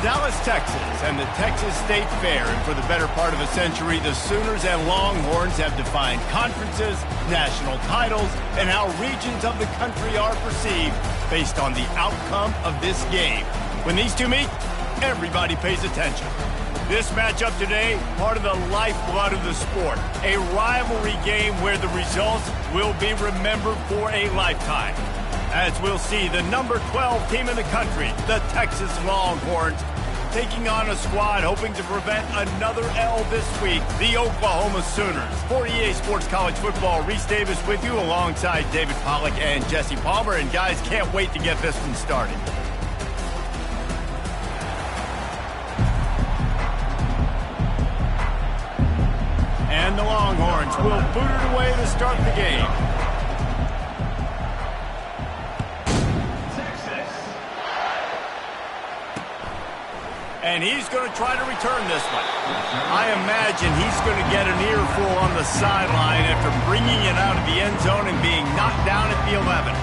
Dallas, Texas, and the Texas State Fair. And for the better part of a century, the Sooners and Longhorns have defined conferences, national titles, and how regions of the country are perceived based on the outcome of this game. When these two meet, everybody pays attention. This matchup today, part of the lifeblood of the sport. A rivalry game where the results will be remembered for a lifetime. As we'll see, the number 12 team in the country, the Texas Longhorns, taking on a squad hoping to prevent another L this week, the Oklahoma Sooners. For EA Sports College Football, Reese Davis with you alongside David Pollack and Jesse Palmer. And guys, can't wait to get this one started. And the Longhorns will boot it away to start the game. And he's going to try to return this one. I imagine he's going to get an earful on the sideline after bringing it out of the end zone and being knocked down at the 11.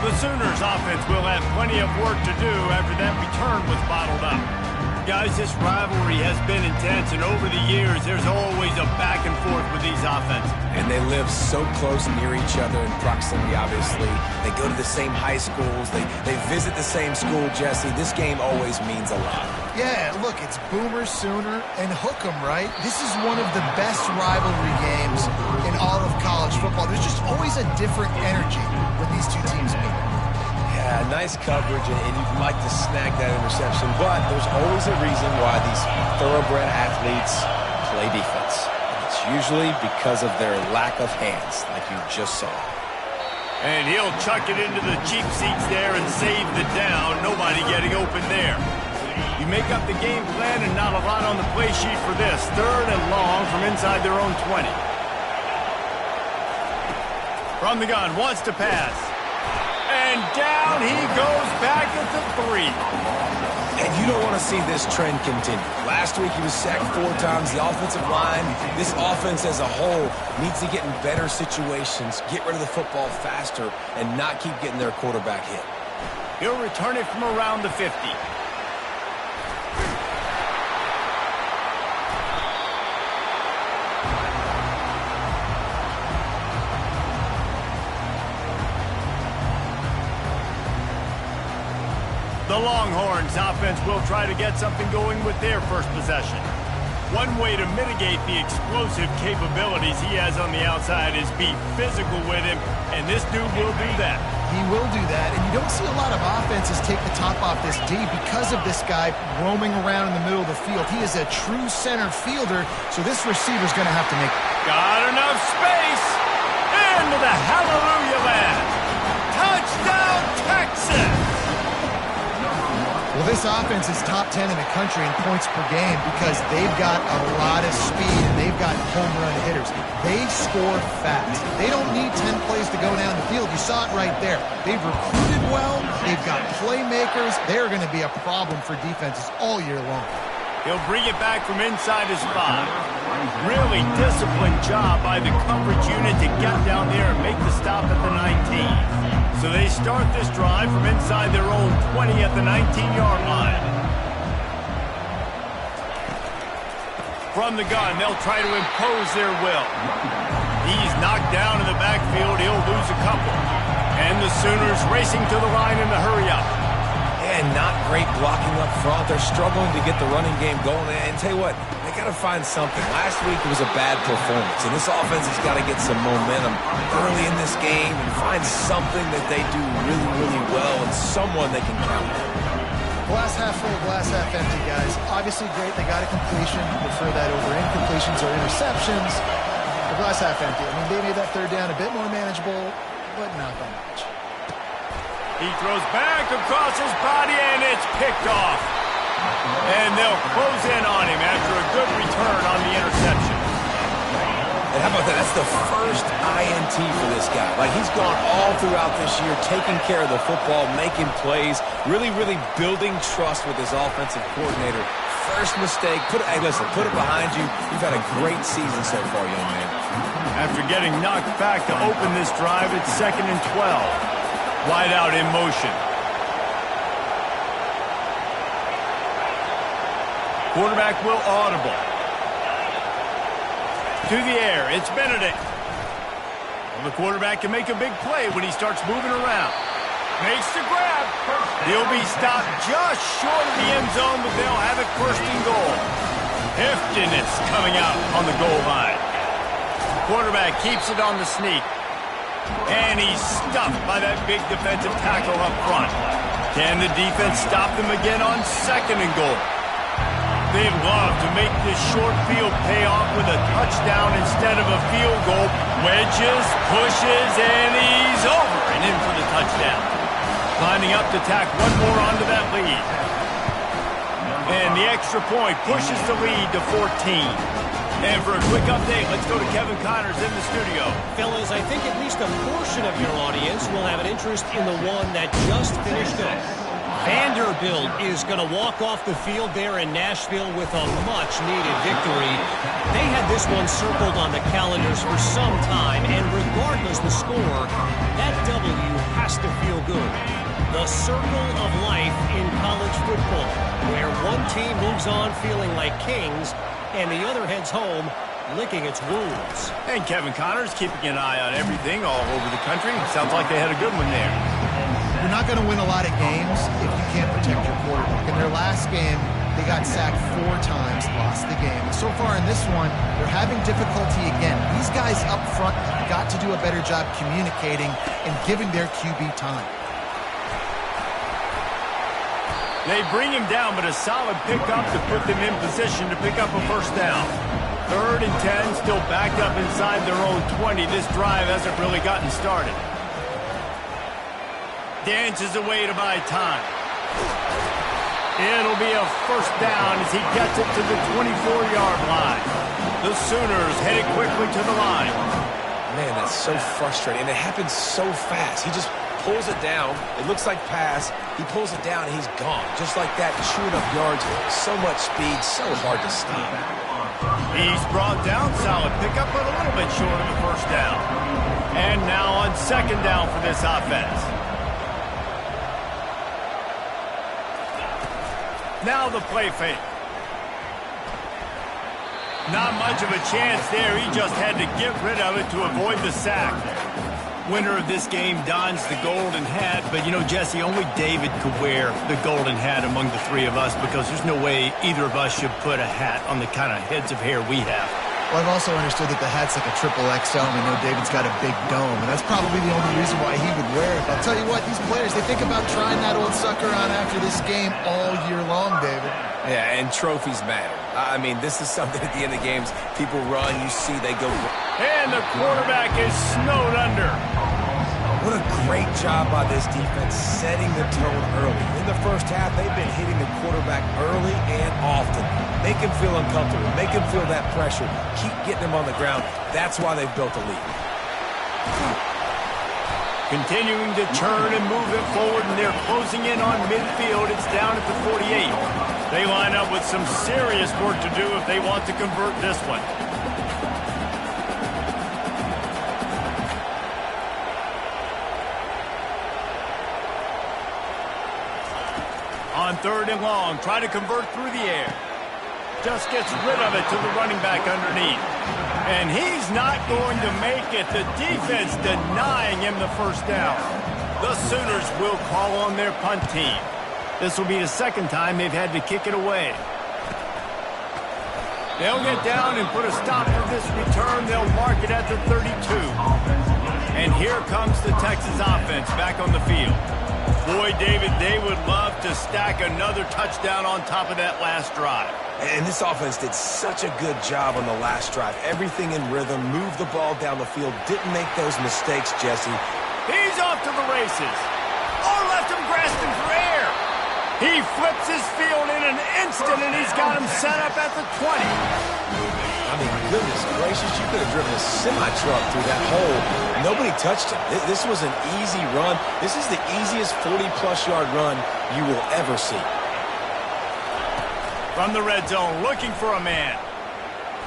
The Sooners offense will have plenty of work to do after that return was bottled up. Guys, this rivalry has been intense, and over the years, there's always a back and forth with these offenses. And they live so close near each other in proximity, obviously. They go to the same high schools. They visit the same school, Jesse. This game always means a lot. Yeah, look, it's Boomer, Sooner, and Hook'em, right? This is one of the best rivalry games in all of college football. There's just always a different energy when these two teams meet. Yeah, nice coverage, and you'd like to snag that interception, but there's always a reason why these thoroughbred athletes play defense. And it's usually because of their lack of hands, like you just saw. And he'll chuck it into the cheap seats there and save the down. Nobody getting open there. You make up the game plan and not a lot on the play sheet for this. 3rd and long from inside their own 20. From the gun, wants to pass. And down he goes back at the 3. And you don't want to see this trend continue. Last week he was sacked 4 times. The offensive line, this offense as a whole, needs to get in better situations, get rid of the football faster, and not keep getting their quarterback hit. He'll return it from around the 50. The Longhorns offense will try to get something going with their first possession. One way to mitigate the explosive capabilities he has on the outside is be physical with him, and this dude will do that. He will do that, and you don't see a lot of offenses take the top off this D because of this guy roaming around in the middle of the field. He is a true center fielder, so this receiver's going to have to make it. Got enough space! Into the hallelujah land! Touchdown, Texas! Well, this offense is top 10 in the country in points per game because they've got a lot of speed and they've got home run hitters. They score fast. They don't need 10 plays to go down the field. You saw it right there. They've recruited well. They've got playmakers. They're going to be a problem for defenses all year long. He'll bring it back from inside his 5. Really disciplined job by the coverage unit to get down there and make the stop at the 19. So they start this drive from inside their own 20 at the 19-yard line. From the gun, they'll try to impose their will. He's knocked down in the backfield. He'll lose a couple. And the Sooners racing to the line in the hurry-up. And not great blocking up front. They're struggling to get the running game going. And tell you what, they got to find something. Last week it was a bad performance, and this offense has got to get some momentum early in this game and find something that they do really, really well and someone they can count on. Glass half full, glass half empty, guys. Obviously great, they got a completion. Prefer that over incompletions or interceptions. The glass half empty. I mean, they made that 3rd down a bit more manageable, but not by much. He throws back across his body, and it's picked off. And they'll close in on him after a good return on the interception. And how about that? That's the first INT for this guy. Like, he's gone all throughout this year, taking care of the football, making plays, really, really building trust with his offensive coordinator. First mistake, hey, listen, put it behind you. You've had a great season so far, young man. After getting knocked back to open this drive, it's 2nd and 12. Wide out in motion. Quarterback will audible. To the air, it's Benedict. Well, the quarterback can make a big play when he starts moving around. Makes the grab. He'll be stopped just short of the end zone, but they'll have it first and goal. Heftiness coming out on the goal line. Quarterback keeps it on the sneak. And he's stuffed by that big defensive tackle up front. Can the defense stop them again on second and goal? They'd love to make this short field pay off with a touchdown instead of a field goal. Wedges, pushes, and he's over and in for the touchdown. Lining up to tack one more onto that lead. And the extra point pushes the lead to 14. And for a quick update, let's go to Kevin Connors in the studio. Fellas, I think at least a portion of your audience will have an interest in the one that just finished up. Vanderbilt is going to walk off the field there in Nashville with a much-needed victory. They had this one circled on the calendars for some time, and regardless the score, that W has to feel good. The circle of life in college football, where one team moves on feeling like kings, and the other heads home licking its wounds. And Kevin Connors keeping an eye on everything all over the country. Sounds like they had a good one there. You're not going to win a lot of games if you can't protect your quarterback. In their last game, they got sacked 4 times, lost the game. So far in this one, they're having difficulty again. These guys up front have got to do a better job communicating and giving their QB time. They bring him down, but a solid pickup to put them in position to pick up a first down. 3rd and 10, still backed up inside their own 20. This drive hasn't really gotten started. Dances away to buy time. It'll be a first down as he gets it to the 24-yard line. The Sooners headed quickly to the line. Man, that's so frustrating. And it happens so fast. He just pulls it down. It looks like pass. He pulls it down, and he's gone. Just like that, chewing up yards. So much speed, so hard to stop. He's brought down. Solid pickup, but a little bit short of the first down. And now on second down for this offense. Now the play fake. Not much of a chance there. He just had to get rid of it to avoid the sack. Winner of this game dons the golden hat, but you know, Jesse, only David could wear the golden hat among the 3 of us because there's no way either of us should put a hat on the kind of heads of hair we have. Well, I've also understood that the hat's like a XXL, and I know David's got a big dome, and that's probably the only reason why he would wear it. But I'll tell you what, these players, they think about trying that old sucker on after this game all year long, David. Yeah, and trophies matter. I mean, this is something at the end of games. People run, you see they go. And the quarterback is snowed under. What a great job by this defense setting the tone early. In the first half, they've been hitting the quarterback early and often. Make him feel uncomfortable. Make him feel that pressure. Keep getting him on the ground. That's why they've built a lead. Continuing to turn and move it forward, and they're closing in on midfield. It's down at the 48. They line up with some serious work to do if they want to convert this one. On 3rd and long, try to convert through the air. Just gets rid of it to the running back underneath. And he's not going to make it. The defense denying him the first down. The Sooners will call on their punt team. This will be the 2nd time they've had to kick it away. They'll get down and put a stop to this return. They'll mark it at the 32. And here comes the Texas offense back on the field. Boy, David, they would love to stack another touchdown on top of that last drive. And this offense did such a good job on the last drive. Everything in rhythm, moved the ball down the field, didn't make those mistakes, Jesse. He's off to the races. Oh, left him grasping for air. He flips his field in an instant, and he's got him set up at the 20. I mean, goodness gracious, you could have driven a semi-truck through that hole. Nobody touched him. This was an easy run. This is the easiest 40-plus yard run you will ever see. From the red zone, looking for a man.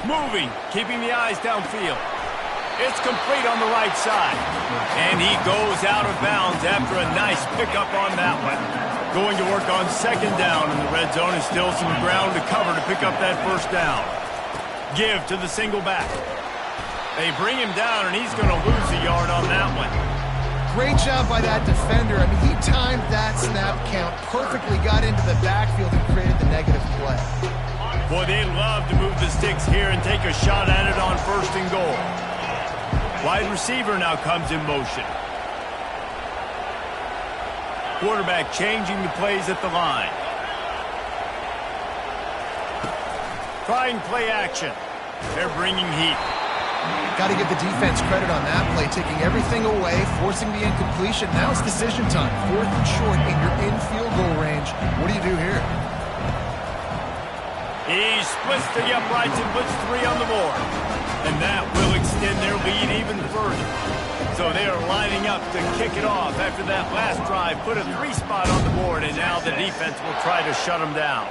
Moving, keeping the eyes downfield. It's complete on the right side. And he goes out of bounds after a nice pickup on that one. Going to work on second down in the red zone, and still some ground to cover to pick up that first down. Give to the single back. They bring him down, and he's going to lose a yard on that one. Great job by that defender. I mean, he timed that snap count perfectly, got into the backfield and created the negative play. Boy, they love to move the sticks here and take a shot at it on first and goal. Wide receiver now comes in motion. Quarterback changing the plays at the line. Trying play action. They're bringing heat. Got to give the defense credit on that play, taking everything away, forcing the incompletion. Now it's decision time. 4th and short, and you're in field goal range. What do you do here? He splits the uprights and puts 3 on the board. And that will extend their lead even further. So they are lining up to kick it off after that last drive. Put a 3 spot on the board, and now the defense will try to shut them down.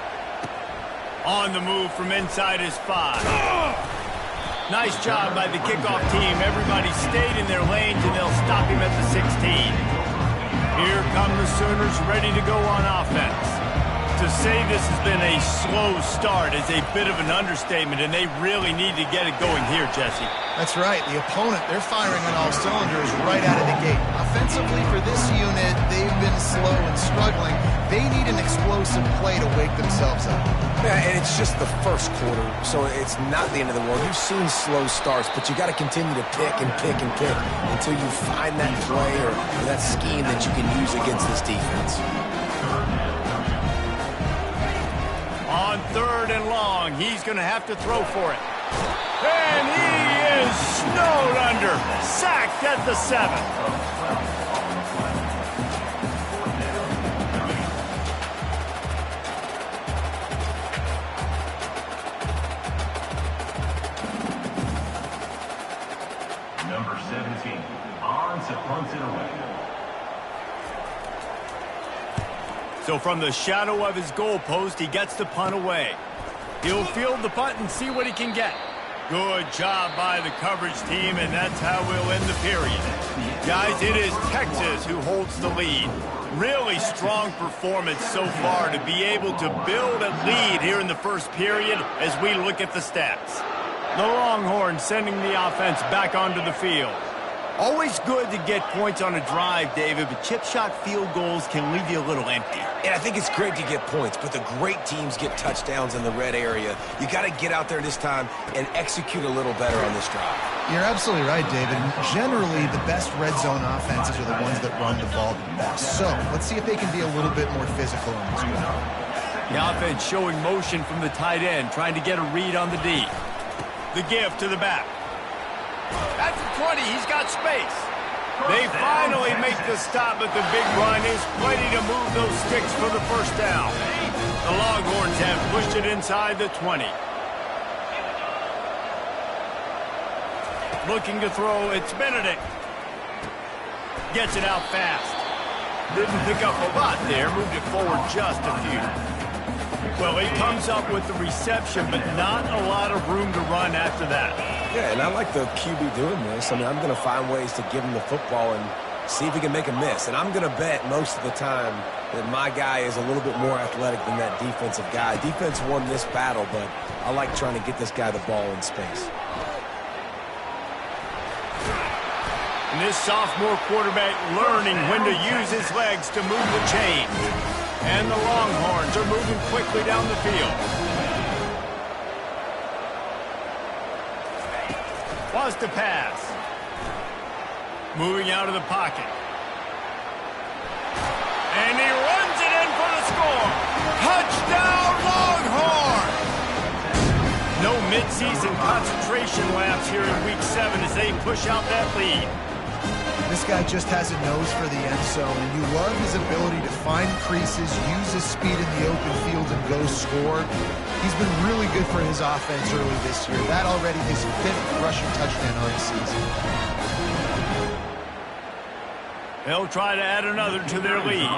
On the move from inside his 5. Nice job by the kickoff team. Everybody stayed in their lanes, and they'll stop him at the 16. Here come the Sooners ready to go on offense. To say this has been a slow start is a bit of an understatement, and they really need to get it going here, Jesse. That's right. The opponent, they're firing on all cylinders right out of the gate. Offensively for this unit, they've been slow and struggling. They need an explosive play to wake themselves up. Yeah, and it's just the first quarter, so it's not the end of the world. You've seen slow starts, but you got to continue to pick and pick and pick until you find that play or that scheme that you can use against this defense. On 3rd and long, he's going to have to throw for it. And he is snowed under. Sacked at the 7. Number 17, on to punt it away. So from the shadow of his goalpost, he gets the punt away. He'll field the punt and see what he can get. Good job by the coverage team, and that's how we'll end the period. Guys, it is Texas who holds the lead. Really strong performance so far to be able to build a lead here in the first period as we look at the stats. The Longhorns sending the offense back onto the field. Always good to get points on a drive, David, but chip shot field goals can leave you a little empty. And I think it's great to get points, but the great teams get touchdowns in the red area. You got to get out there this time and execute a little better on this drive. You're absolutely right, David. Generally, the best red zone offenses are the ones that run the ball the best. So let's see if they can be a little bit more physical on this one. The offense showing motion from the tight end, trying to get a read on the D. The give to the back. At the 20, he's got space. They finally make the stop, but the big run is plenty to move those sticks for the first down. The Longhorns have pushed it inside the 20. Looking to throw, it's Benedict. Gets it out fast. Didn't pick up a lot there, moved it forward just a few. Well, he comes up with the reception, but not a lot of room to run after that. Yeah, and I like the QB doing this. I mean, I'm going to find ways to give him the football and see if he can make a miss. And I'm going to bet most of the time that my guy is a little bit more athletic than that defensive guy. Defense won this battle, but I like trying to get this guy the ball in space. And this sophomore quarterback learning when to use his legs to move the chain. And the Longhorns are moving quickly down the field. Was to pass. Moving out of the pocket. And he runs it in for the score. Touchdown, Longhorn! No midseason concentration lapse here in Week 7 as they push out that lead. This guy just has a nose for the end zone, and you love his ability to find creases, use his speed in the open field, and go score. He's been really good for his offense early this year. That already his 5th rushing touchdown on the season. They'll try to add another to their lead.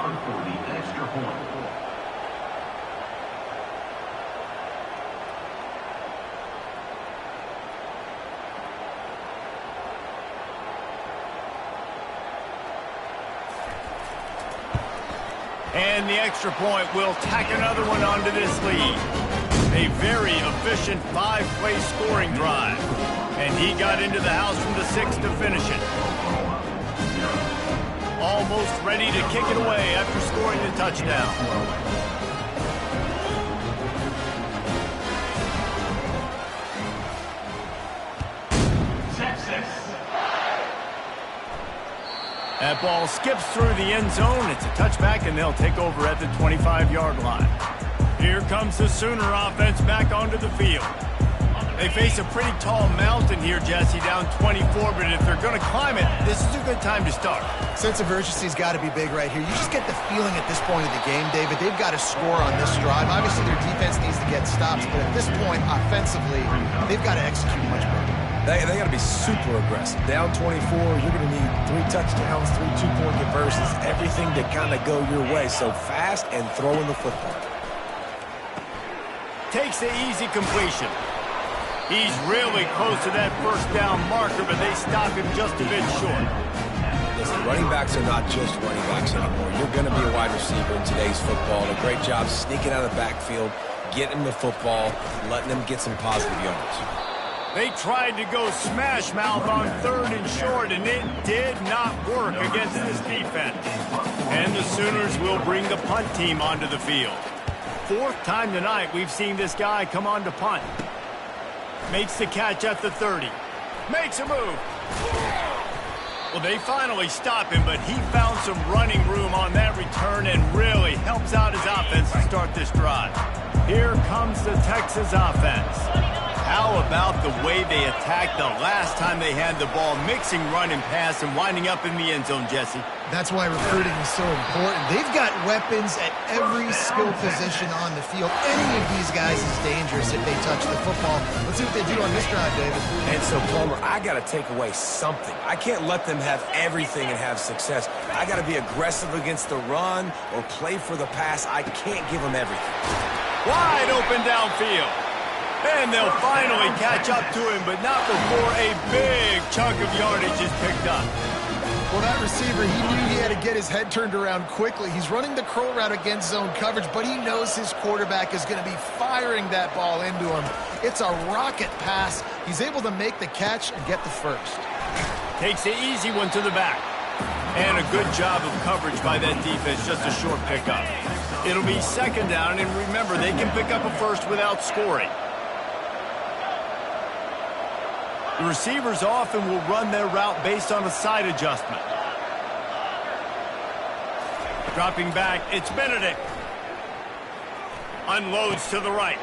And the extra point will tack another one onto this lead. A very efficient 5-play scoring drive. And he got into the house from the 6 to finish it. Almost ready to kick it away after scoring the touchdown. That ball skips through the end zone. It's a touchback, and they'll take over at the 25-yard line. Here comes the Sooner offense back onto the field. They face a pretty tall mountain here, Jesse, down 24, but if they're going to climb it, this is a good time to start. Sense of urgency's got to be big right here. You just get the feeling at this point of the game, David, they've got to score on this drive. Obviously, their defense needs to get stops, but at this point, offensively, they've got to execute much better. They got to be super aggressive. Down 24, you're going to need 3 touchdowns, 3 two-point conversions, everything to kind of go your way. So fast and throwing the football. Takes the easy completion. He's really close to that first down marker, but they stop him just a bit short. Listen, running backs are not just running backs anymore. You're going to be a wide receiver in today's football. A great job sneaking out of the backfield, getting the football, letting them get some positive yards. They tried to go smash mouth on 3rd and short, and it did not work against this defense. And the Sooners will bring the punt team onto the field. 4th time tonight we've seen this guy come on to punt. Makes the catch at the 30. Makes a move. Well, they finally stop him, but he found some running room on that return and really helps out his offense to start this drive. Here comes the Texas offense. How about the way they attacked the last time they had the ball, mixing run and pass and winding up in the end zone, Jesse? That's why recruiting is so important. They've got weapons at every skill position on the field. Any of these guys is dangerous if they touch the football. Let's see what they do on this drive, David. And so, Palmer, I got to take away something. I can't let them have everything and have success. I got to be aggressive against the run or play for the pass. I can't give them everything. Wide open downfield. And they'll finally catch up to him, but not before a big chunk of yardage is picked up. Well, that receiver, he knew he had to get his head turned around quickly. He's running the curl route against zone coverage, but he knows his quarterback is going to be firing that ball into him. It's a rocket pass. He's able to make the catch and get the first. Takes the easy one to the back. And a good job of coverage by that defense, just a short pickup. It'll be 2nd down, and remember, they can pick up a first without scoring. The receivers often will run their route based on a side adjustment. Dropping back, it's Benedict. Unloads to the right.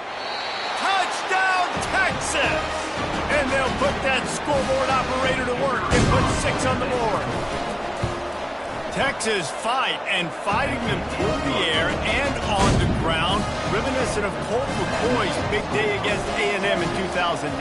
Touchdown, Texas! And they'll put that scoreboard operator to work and put 6 on the board. Texas fighting them through the air and on the ground, reminiscent of Colt McCoy's big day against A&M in 2009.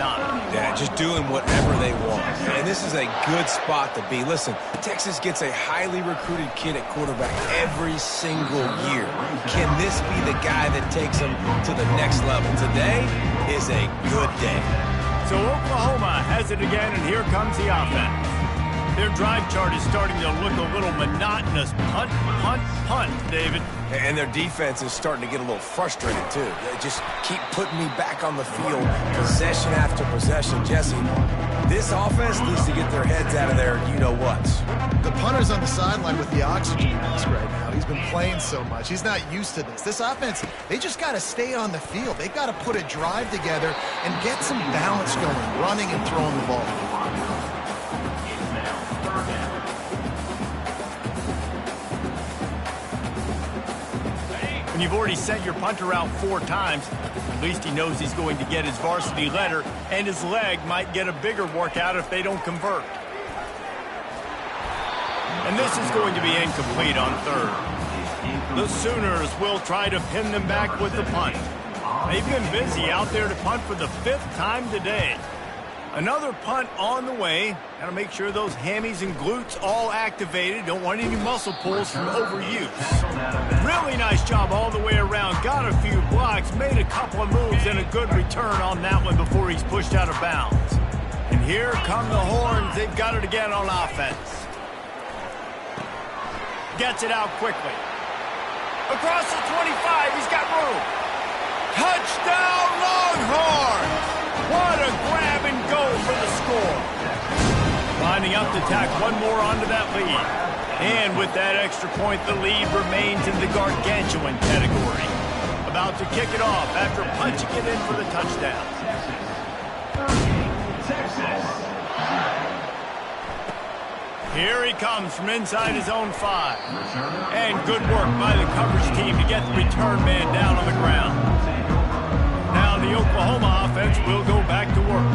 Yeah, just doing whatever they want. And this is a good spot to be. Listen, Texas gets a highly recruited kid at quarterback every single year. Can this be the guy that takes them to the next level? Today is a good day. So Oklahoma has it again, and here comes the offense. Their drive chart is starting to look a little monotonous. Punt, punt, punt, David. And their defense is starting to get a little frustrated, too. They just keep putting me back on the field, possession after possession. Jesse, this offense needs to get their heads out of their you-know-whats. The punter's on the sideline with the oxygen mask right now. He's been playing so much. He's not used to this. This offense, they just got to stay on the field. They've got to put a drive together and get some balance going, running and throwing the ball. When you've already sent your punter out 4 times, at least he knows he's going to get his varsity letter, and his leg might get a bigger workout if they don't convert. And this is going to be incomplete on 3rd. The Sooners will try to pin them back with the punt. They've been busy out there to punt for the 5th time today. Another punt on the way. Got to make sure those hammies and glutes all activated. Don't want any muscle pulls from overuse. Really nice job all the way around. Got a few blocks, made a couple of moves, and a good return on that one before he's pushed out of bounds. And here come the Horns. They've got it again on offense. Gets it out quickly. Across the 25, he's got room. Touchdown, Longhorns! What a grab and go for the score. Lining up to tack one more onto that lead. And with that extra point, the lead remains in the gargantuan category. About to kick it off after punching it in for the touchdown. Here he comes from inside his own 5. And good work by the coverage team to get the return man down on the ground. Now the Oklahoma offense will go back to work.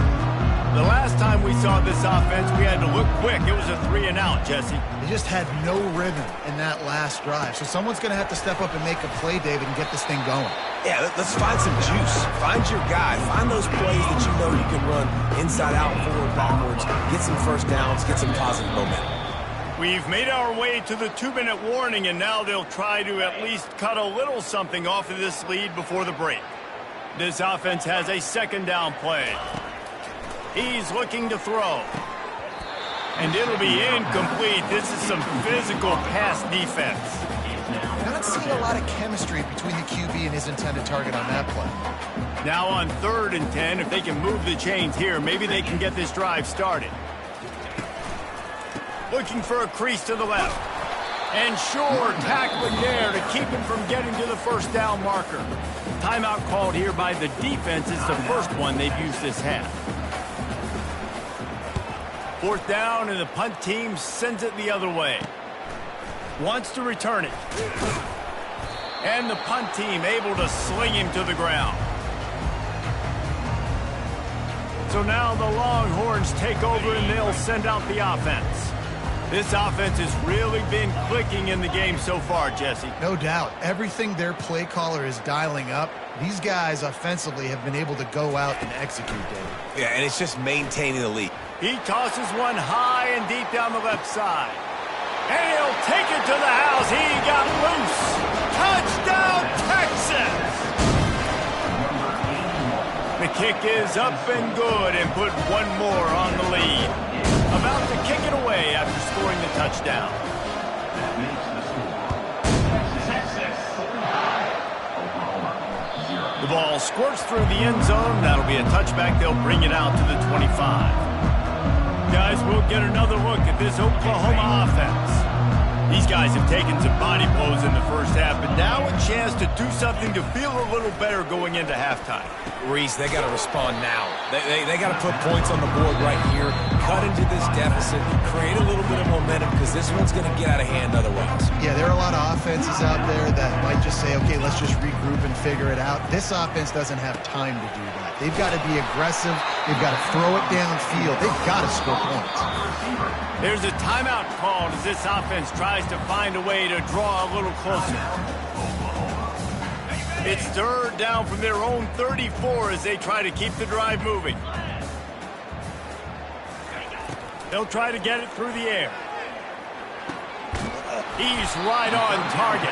The last time we saw this offense, we had to look quick. It was a 3-and-out, Jesse. They just had no rhythm in that last drive. So someone's going to have to step up and make a play, David, and get this thing going. Yeah, let's find some juice. Find your guy. Find those plays that you know you can run inside out, forward, backwards. Get some first downs. Get some positive momentum. We've made our way to the 2-minute warning, and now they'll try to at least cut a little something off of this lead before the break. This offense has a 2nd down play. He's looking to throw. And it'll be incomplete. This is some physical pass defense. Not seeing a lot of chemistry between the QB and his intended target on that play. Now on 3rd and 10, if they can move the chains here, maybe they can get this drive started. Looking for a crease to the left. And sure, tackling there to keep him from getting to the 1st down marker. Timeout called here by the defense. It's the first one they've used this half. 4th down, and the punt team sends it the other way. Wants to return it. And the punt team able to sling him to the ground. So now the Longhorns take over, and they'll send out the offense. This offense has really been clicking in the game so far, Jesse. No doubt. Everything their play caller is dialing up, these guys offensively have been able to go out and execute, David. Yeah, and it's just maintaining the lead. He tosses one high and deep down the left side. And he'll take it to the house. He got loose. Touchdown, Texas! The kick is up and good and put one more on the lead. About to kick it away after scoring the touchdown. That makes the score Texas 0. The ball squirts through the end zone. That'll be a touchback. They'll bring it out to the 25. Guys, we'll get another look at this Oklahoma offense. These guys have taken some body blows in the first half, but now a chance to do something to feel a little better going into halftime. Reese, they got to respond now. They got to put points on the board right here, cut into this deficit, create a little bit of momentum, because this one's going to get out of hand otherwise. Yeah, there are a lot of offenses out there that might just say, okay, let's just regroup and figure it out. This offense doesn't have time to do that. They've got to be aggressive. They've got to throw it downfield. They've got to score points. There's a timeout called as this offense tries to find a way to draw a little closer. It's 3rd down from their own 34 as they try to keep the drive moving. They'll try to get it through the air. He's right on target.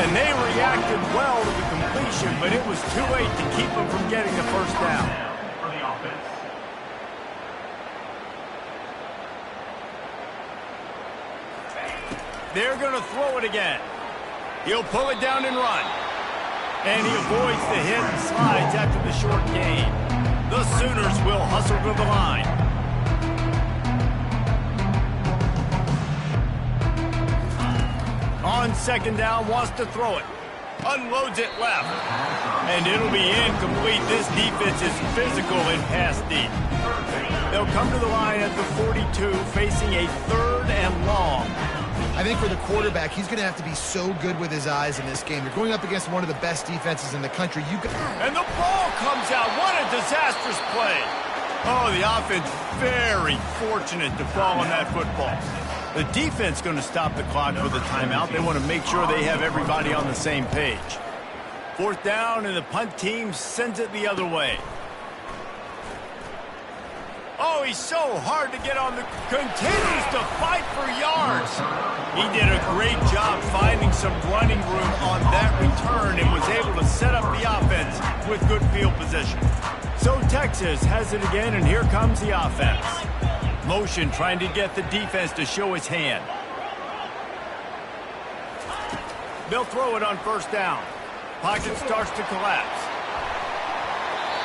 And they reacted well to the completion, but it was too late to keep them from getting the 1st down. For the offense. They're going to throw it again. He'll pull it down and run. And he avoids the hit and slides after the short gain. The Sooners will hustle to the line. On 2nd down, wants to throw it. Unloads it left. And it'll be incomplete. This defense is physical and pass deep. They'll come to the line at the 42, facing a 3rd and long. I think for the quarterback, he's going to have to be so good with his eyes in this game. You're going up against one of the best defenses in the country. And the ball comes out. What a disastrous play. Oh, the offense very fortunate to fall on that football. The defense going to stop the clock with a timeout. They want to make sure they have everybody on the same page. 4th down, and the punt team sends it the other way. Oh, he's so hard to get on the... Continues to fight for yards. He did a great job finding some running room on that return and was able to set up the offense with good field position. So Texas has it again, and here comes the offense. Motion trying to get the defense to show its hand. They'll throw it on first down. Pocket starts to collapse.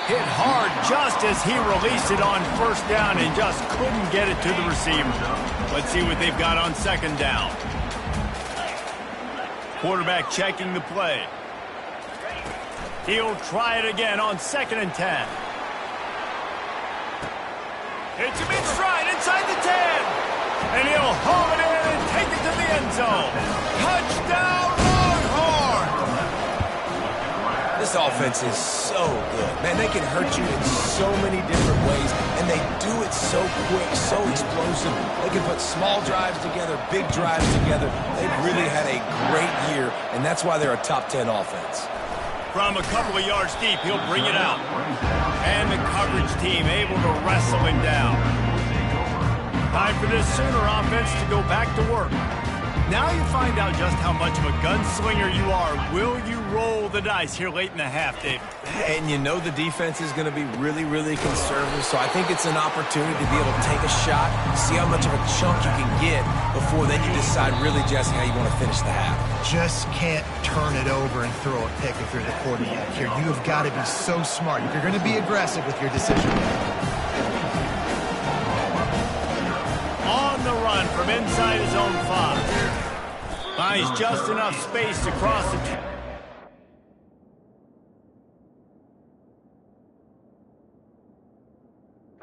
Hit hard just as he released it on first down and just couldn't get it to the receiver. Let's see what they've got on second down. Quarterback checking the play. He'll try it again on 2nd and 10. It's a mid-stride inside the 10. And he'll haul it in and take it to the end zone. Touchdown, Longhorn! This offense is so good. Man, they can hurt you in so many different ways, and they do it so quick, so explosive. They can put small drives together, big drives together. They've really had a great year, and that's why they're a top 10 offense. From a couple of yards deep, he'll bring it out. And the coverage team able to wrestle him down. Time for this Sooner offense to go back to work. Now you find out just how much of a gunslinger you are. Will you roll the dice here late in the half, Dave? And you know the defense is going to be really, really conservative, so I think it's an opportunity to be able to take a shot, see how much of a chunk you can get before then you decide really, Jesse, how you want to finish the half. Just can't turn it over and throw a pick if you're the quarterback here. You have got to be so smart if you're going to be aggressive with your decision making. On the run from inside his own 5. Finds just enough space to cross the...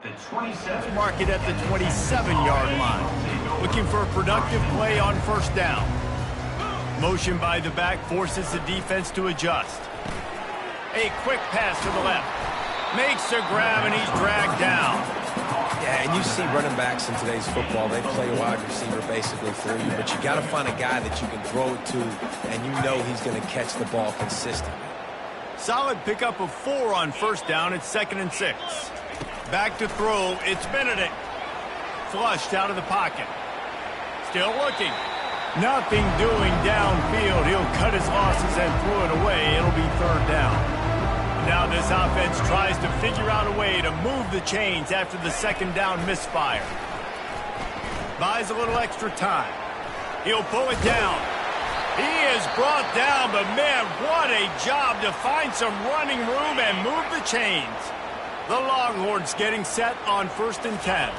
The 27. Mark it at the 27-yard line. Looking for a productive play on first down. Motion by the back forces the defense to adjust. A quick pass to the left. Makes the grab and he's dragged down. Yeah, and you see running backs in today's football, they play wide receiver basically for you, but you got to find a guy that you can throw it to, and you know he's going to catch the ball consistently. Solid pickup of 4 on first down. It's 2nd and 6. Back to throw. It's Benedict. Flushed out of the pocket. Still looking. Nothing doing downfield. He'll cut his losses and throw it away. It'll be 3rd down. Now this offense tries to figure out a way to move the chains after the 2nd down misfire. Buys a little extra time. He'll pull it down. He is brought down, but man, what a job to find some running room and move the chains. The Longhorns getting set on 1st and 10.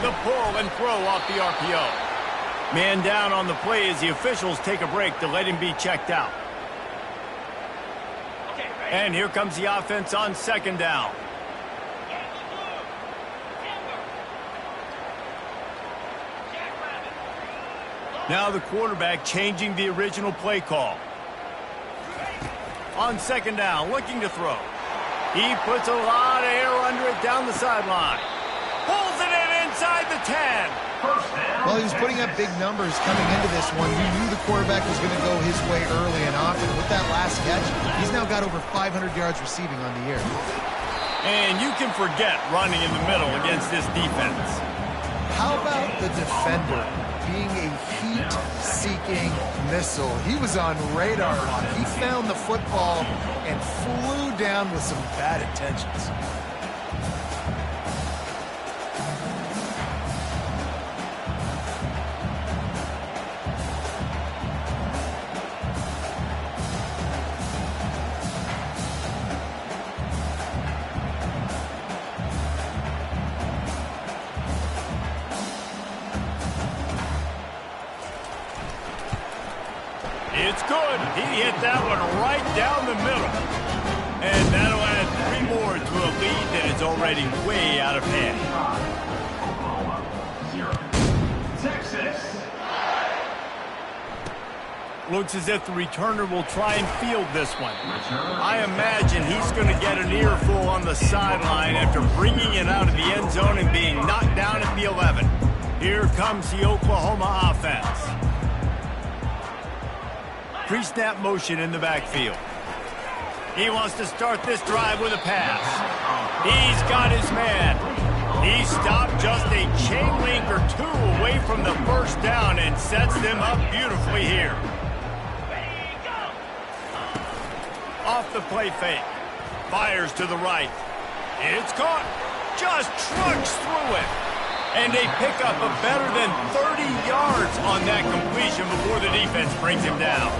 The pull and throw off the RPO. Man down on the play as the officials take a break to let him be checked out. And here comes the offense on 2nd down. Now the quarterback changing the original play call. On 2nd down, looking to throw. He puts a lot of air under it down the sideline. Pulls it in inside the 10. Well, he was putting up big numbers coming into this one. You knew the quarterback was going to go his way early and often. With that last catch, he's now got over 500 yards receiving on the year. And you can forget running in the middle against this defense. How about the defender being a heat-seeking missile? He was on radar lock. He found the football and flew down with some bad intentions. It's good. He hit that one right down the middle. And that'll add 3 more to a lead that is already way out of hand. Oklahoma 0. Texas. Looks as if the returner will try and field this one. I imagine he's going to get an earful on the sideline after bringing it out of the end zone and being knocked down at the 11. Here comes the Oklahoma offense. Pre-snap motion in the backfield. He wants to start this drive with a pass. He's got his man. He stopped just a chain link or 2 away from the first down and sets them up beautifully here. Off the play fake. Fires to the right. It's caught. Just trucks through it. And they pick up a better than 30 yards on that completion before the defense brings him down.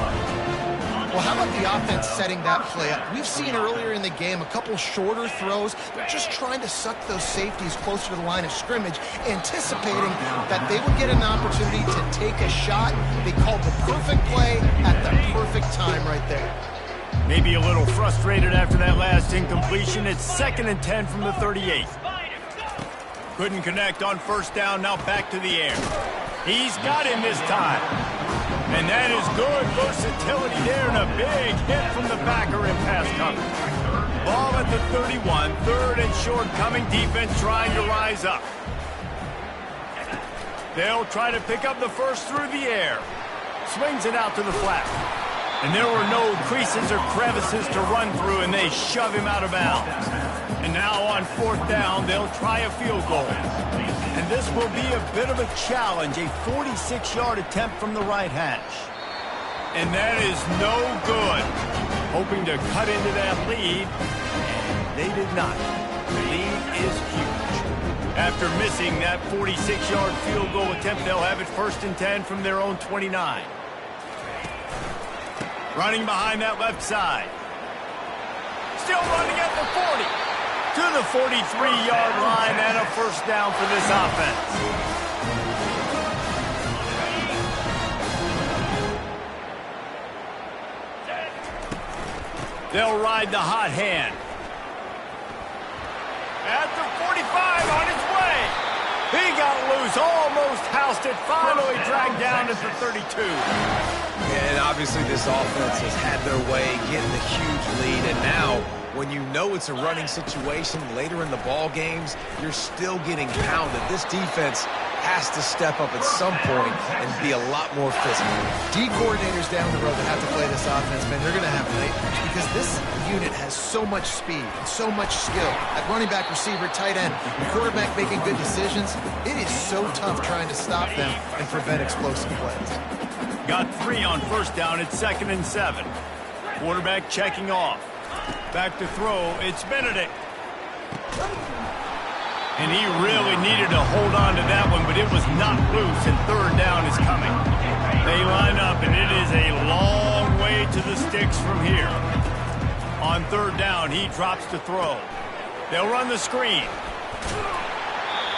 Well, how about the offense setting that play up? We've seen earlier in the game a couple shorter throws. They're just trying to suck those safeties closer to the line of scrimmage, anticipating that they would get an opportunity to take a shot. They called the perfect play at the perfect time right there. Maybe a little frustrated after that last incompletion. It's 2nd and 10 from the 38. Couldn't connect on first down, now back to the air. He's got him this time. And that is good versatility there and a big hit from the backer in pass coverage. Ball at the 31, 3rd and short coming, defense trying to rise up. They'll try to pick up the first through the air. Swings it out to the flat. And there were no creases or crevices to run through, and they shove him out of bounds. And now on 4th down, they'll try a field goal. And this will be a bit of a challenge, a 46-yard attempt from the right hash. And that is no good. Hoping to cut into that lead, and they did not. The lead is huge. After missing that 46-yard field goal attempt, they'll have it 1st and 10 from their own 29. Running behind that left side. Still running at the 40. To the 43-yard line and a first down for this offense. They'll ride the hot hand. At the 45 on its way. He got loose, almost housed it, finally dragged down at the 32. And obviously this offense has had their way, getting a huge lead, and now when you know it's a running situation later in the ball games, you're still getting pounded. This defense has to step up at some point and be a lot more physical. D coordinators down the road that have to play this offense, man, they're going to have nightmares because this unit has so much speed and so much skill at running back, receiver, tight end, quarterback making good decisions. It is so tough trying to stop them and prevent explosive plays. Got 3 on first down. It's 2nd and 7. Quarterback checking off. Back to throw. It's Benedict. And he really needed to hold on to that one, but it was not loose, and 3rd down is coming. They line up, and it is a long way to the sticks from here. On 3rd down, he drops to throw. They'll run the screen.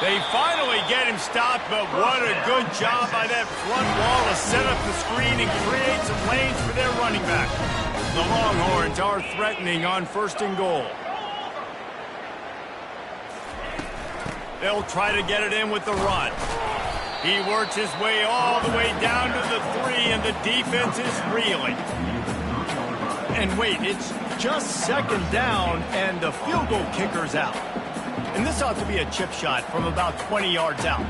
They finally get him stopped, but what a good job by that front wall to set up the screen and create some lanes for their running back. The Longhorns are threatening on 1st and goal. They'll try to get it in with the run. He works his way all the way down to the 3, and the defense is reeling. And wait, it's just 2nd down, and the field goal kicker's out. And this ought to be a chip shot from about 20 yards out.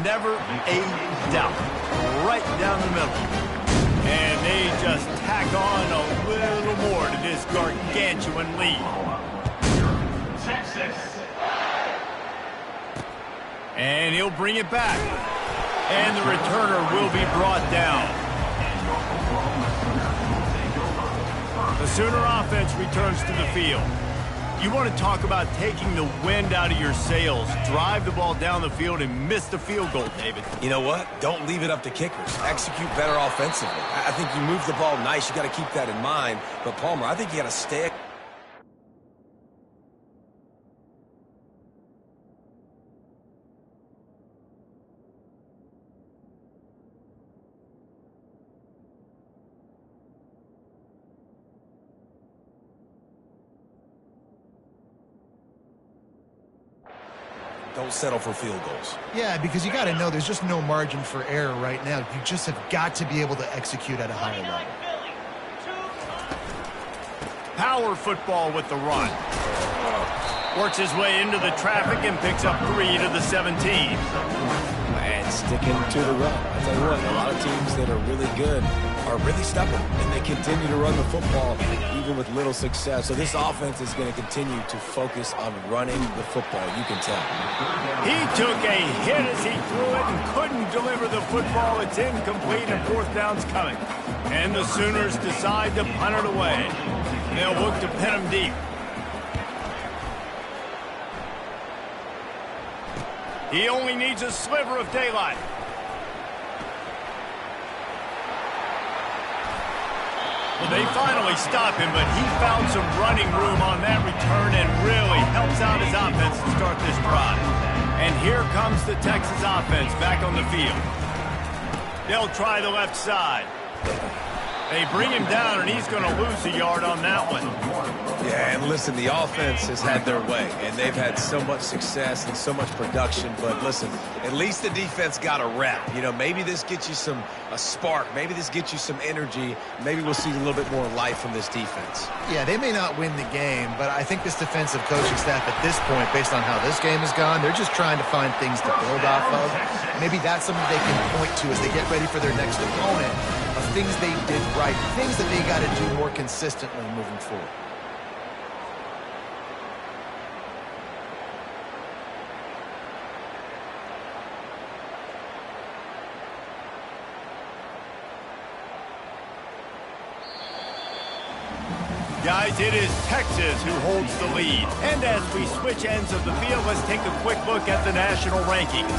Never a doubt. Right down the middle. And they just tack on a little more to this gargantuan lead. Texas. And he'll bring it back. And the returner will be brought down. The Sooner offense returns to the field. You want to talk about taking the wind out of your sails. Drive the ball down the field and miss the field goal, David. You know what? Don't leave it up to kickers. Execute better offensively. I think you move the ball nice. You got to keep that in mind. But, Palmer, I think you got to stay. Don't settle for field goals. Yeah, because you got to know there's just no margin for error right now. You just have got to be able to execute at a higher level. Power football with the run. Works his way into the traffic and picks up 3 to the 17. And sticking to the run. I tell you what, a lot of teams that are really good are really stubborn, and they continue to run the football even with little success. So this offense is going to continue to focus on running the football, you can tell. He took a hit as he threw it and couldn't deliver the football. It's incomplete and fourth down's coming. And the Sooners decide to punt it away. They'll look to pin him deep. He only needs a sliver of daylight. Well, they finally stop him, but he found some running room on that return and really helps out his offense to start this drive. And here comes the Texas offense back on the field. They'll try the left side. They bring him down, and he's going to lose a yard on that one. Yeah, and listen, the offense has had their way, and they've had so much success and so much production. But listen, at least the defense got a rep. You know, maybe this gets you a spark. Maybe this gets you some energy. Maybe we'll see a little bit more life from this defense. Yeah, they may not win the game, but I think this defensive coaching staff at this point, based on how this game has gone, they're just trying to find things to build off of. Maybe that's something they can point to as they get ready for their next opponent, of things they did right, things that they got to do more consistently moving forward. Guys, it is Texas who holds the lead. And as we switch ends of the field, let's take a quick look at the national rankings.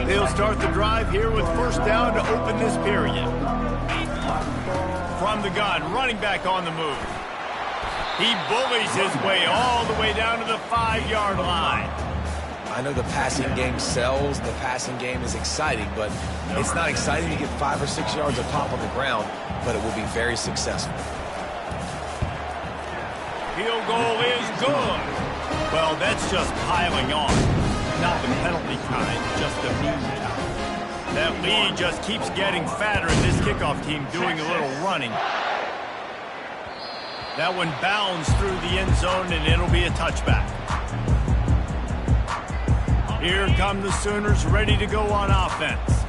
They'll start the drive here with first down to open this period. From the gun, running back on the move. He bullies his way all the way down to the 5-yard line. I know the passing game sells, the passing game is exciting, but it's not exciting to get 5 or 6 yards of pop on the ground, but it will be very successful. Field goal is good. Well, that's just piling on. Not the penalty kind, just the mean kind. That lead just keeps getting fatter, and this kickoff team doing a little running. That one bounds through the end zone, and it'll be a touchback. Here come the Sooners ready to go on offense.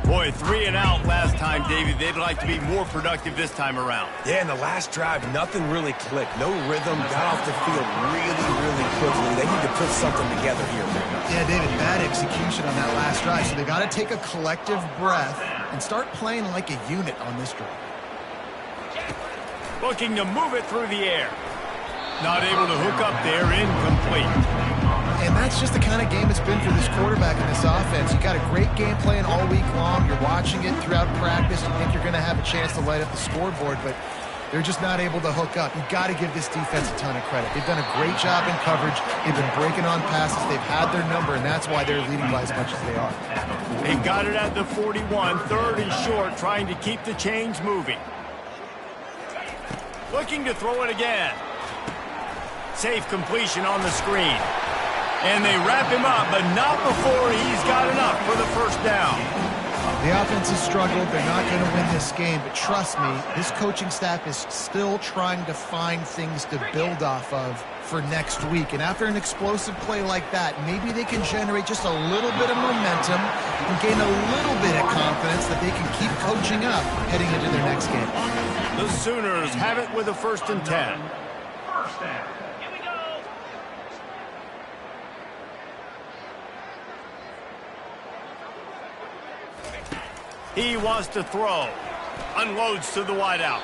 Boy, 3 and out last time, Davey. They'd like to be more productive this time around. Yeah, in the last drive, nothing really clicked. No rhythm, got off the field really quickly. They need to put something together here. Yeah, David, bad execution on that last drive, so they got to take a collective breath and start playing like a unit on this drive. Looking to move it through the air. Not able to hook up there, incomplete. And that's just the kind of game it's been for this quarterback in this offense. You got a great game plan all week long. You're watching it throughout practice. You think you're going to have a chance to light up the scoreboard, but they're just not able to hook up. You've got to give this defense a ton of credit. They've done a great job in coverage. They've been breaking on passes. They've had their number, and that's why they're leading by as much as they are. They've got it at the 41, third and short, trying to keep the chains moving. Looking to throw it again. Safe completion on the screen. And they wrap him up, but not before he's got enough for the first down. The offense has struggled. They're not going to win this game, but trust me, this coaching staff is still trying to find things to build off of for next week. And after an explosive play like that, maybe they can generate just a little bit of momentum and gain a little bit of confidence that they can keep coaching up heading into their next game. The Sooners have it with a 1st and 10. First down. He wants to throw. Unloads to the wideout.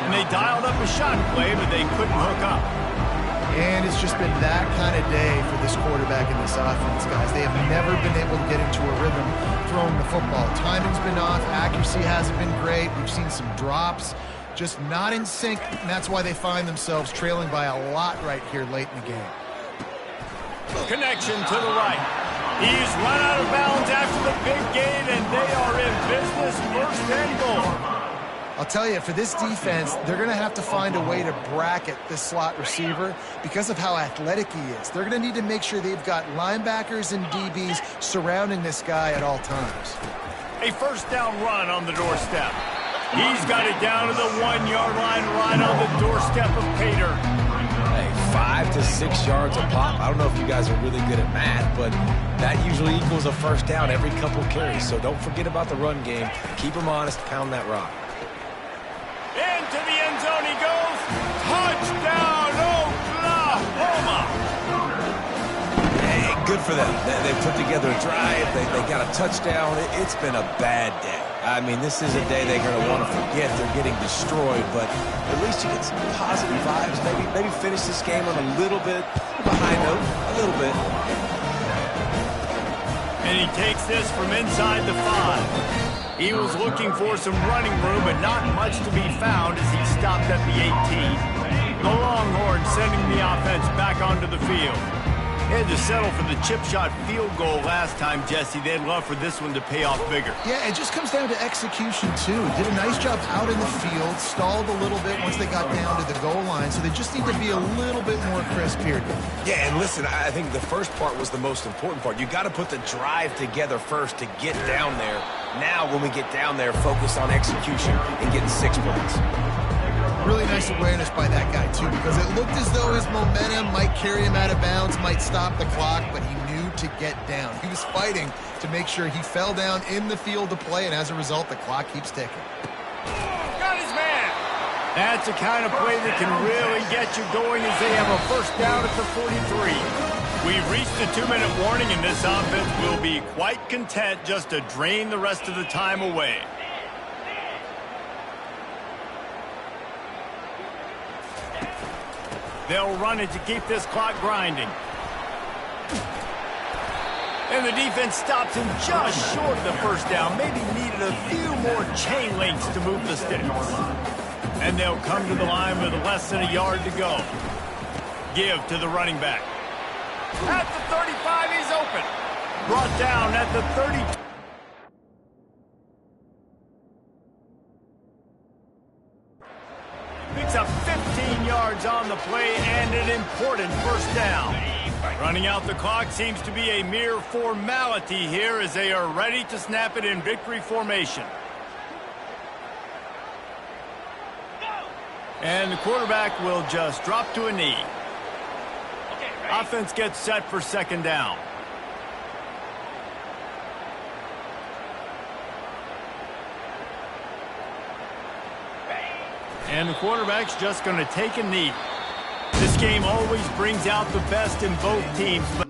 And they dialed up a shot play, but they couldn't hook up. And it's just been that kind of day for this quarterback in this offense, guys. They have never been able to get into a rhythm throwing the football. Timing's been off. Accuracy hasn't been great. We've seen some drops. Just not in sync, and that's why they find themselves trailing by a lot right here late in the game. Connection to the right. He's run out of bounds after the big gain, and they are in business, 1st and goal. I'll tell you, for this defense, they're going to have to find a way to bracket this slot receiver because of how athletic he is. They're going to need to make sure they've got linebackers and DBs surrounding this guy at all times. A first down run on the doorstep. He's got it down to the 1-yard line right on the doorstep of Pater. Hey, 5 to 6 yards a pop. I don't know if you guys are really good at math, but that usually equals a first down every couple carries. So don't forget about the run game. Keep them honest. Pound that rock. Into the end zone he goes. Touchdown, Oklahoma! Hey, good for them. They put together a drive. They got a touchdown. It's been a bad day. I mean, this is a day they're going to want to forget. They're getting destroyed, but at least you get some positive vibes. Maybe finish this game on a little bit of a high note, a little bit. And he takes this from inside the 5. He was looking for some running room, but not much to be found as he stopped at the 18. The Longhorns sending the offense back onto the field. They had to settle for the chip shot field goal last time, Jesse. They'd love for this one to pay off bigger. Yeah, it just comes down to execution, too. Did a nice job out in the field, stalled a little bit once they got down to the goal line, so they just need to be a little bit more crisp here. Yeah, and listen, I think the first part was the most important part. You got to put the drive together first to get down there. Now, when we get down there, focus on execution and getting 6 points. Really nice awareness by that guy, too, because it looked as though his momentum might carry him out of bounds, might stop the clock, but he knew to get down. He was fighting to make sure he fell down in the field to play, and as a result, the clock keeps ticking. Got his man! That's the kind of play that can really get you going as they have a first down at the 43. We've reached the 2-minute warning, and this offense will be quite content just to drain the rest of the time away. They'll run it to keep this clock grinding. And the defense stops him just short of the first down. Maybe needed a few more chain links to move the sticks. And they'll come to the line with less than a yard to go. Give to the running back. At the 35, he's open. Brought down at the 32. Picks up 15 yards on the play and an important first down. Running out the clock seems to be a mere formality here as they are ready to snap it in victory formation. And the quarterback will just drop to a knee. Offense gets set for second down. And the quarterback's just going to take a knee. This game always brings out the best in both teams, but